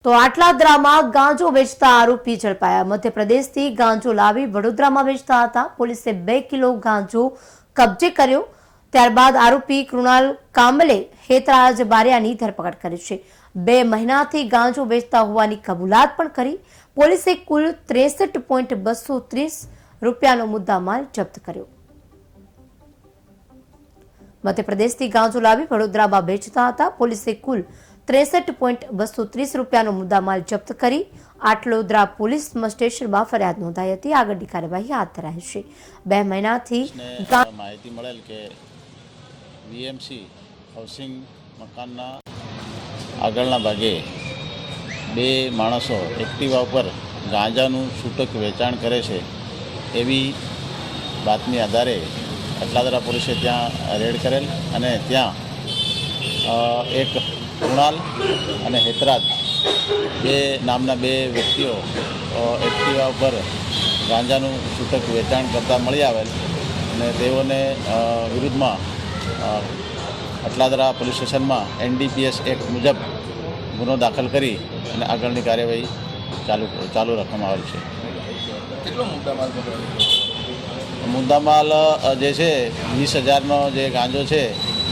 તો આટલાદરામાં ગાંજો વેચતા આરોપી ઝડપાયા। મધ્યપ્રદેશથી ગાંજો લાવી વડોદરામાં વેચતા હતા। પોલીસે 2 કિલો ગાંજો કબજે કર્યો। ત્યારબાદ આરોપી કૃણાલ કાંબલે હેતરાજ બારિયાની ધરપકડ કરી છે। 2 મહિનાથી ગાંજો વેચતા હોવાની કબૂલાત પણ કરી। પોલીસે કુલ 63.230 રૂપિયાનો મુદ્દામાલ જપ્ત કર્યો। મધ્યપ્રદેશથી ગાંજો લાવી વડોદરામાં વેચતા હતા। પોલીસે કુલ 63.230 રૂપિયાનો મુદ્દામાલ જપ્ત કરી આટલોદરા પોલીસ સ્ટેશનમાં ફરિયાદ નોંધાઈ હતી। આગળની કાર્યવાહી હાથ ધરાઈ છે। 2 મહિનાથી માહિતી મળેલ કે વીએમસી હાઉસિંગ મકાનના આગળના ભાગે 2 માણસો એક્ટિવા ઉપર ગાંજાનું છૂટક વેચાણ કરે છે એવી બાતમી આધારે આટલાદરા પોલીસે ત્યાં રેડ કરેલ અને ત્યાં એક કૃણાલ અને હેતરાજ નામના 2 વ્યક્તિઓ એક્ટિવા ઉપર ગાંજાનું છૂટક વેચાણ કરતા મળી આવેલ અને તેઓને વિરુદ્ધમાં આટલાદરા પોલીસ સ્ટેશનમાં NDPS એક્ટ મુજબ ગુનો દાખલ કરી અને આગળની કાર્યવાહી ચાલુ રાખવામાં આવેલ છે। કેટલો મુદ્દામાલ જે છે 20,000નો જે ગાંજો છે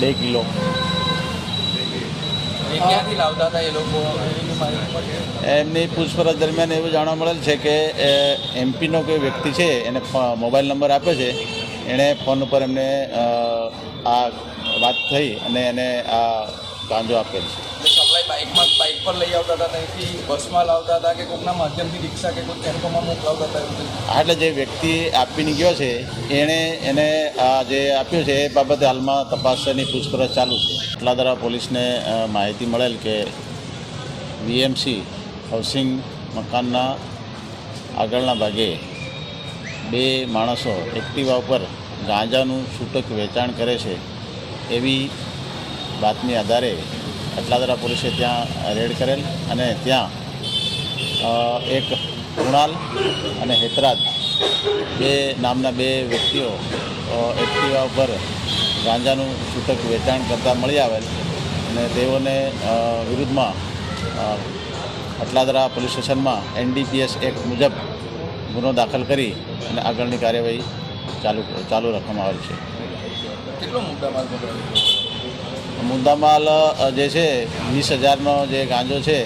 2 કિલો। ક્યાંથી લાવતા હતા એ લોકો? એમની પૂછપરછ દરમિયાન એવું જાણવા મળેલ છે કે એમપીનો કોઈ વ્યક્તિ છે એને મોબાઈલ નંબર આપ્યો છે, એણે ફોન ઉપર એમને આ વાત થઈ અને એને આ ગાંજો આપેલ છે। સપ્લાય બાઇક પર લઈ આવતા હતા, ત્યાંથી બસમાં લાવતા હતા કે કોઈકના માધ્યમથી રિક્ષા કે કોઈ ટેમ્પોમાં મોકલાવતા હતા? એટલે જે વ્યક્તિ આપીને ગયો છે એને આ જે આપ્યું છે એ બાબતે હાલમાં તપાસની પૂછપરછ ચાલુ છે। આટલાદરા પોલીસને માહિતી મળેલ કે વીએમસી હાઉસિંગ મકાનના આગળના ભાગે 2 માણસો એક્ટિવા ઉપર ગાંજાનું છૂટક વેચાણ કરે છે એવી બાતમી આધારે આટલાદરા પોલીસે ત્યાં રેડ કરેલ અને ત્યાં એક કૃણાલ અને હેતરાજ નામના 2 વ્યક્તિઓ એક્ટિવા ઉપર ગાંજાનું છૂટક વેચાણ કરતા મળી આવેલ અને તેઓને વિરુદ્ધમાં આટલાદરા પોલીસ સ્ટેશનમાં NDPS એક્ટ મુજબ ગુનો દાખલ કરી અને આગળની કાર્યવાહી ચાલુ રાખવામાં આવેલ છે। કેટલો મુદ્દામાલ જે છે 20,000નો જે ગાંજો છે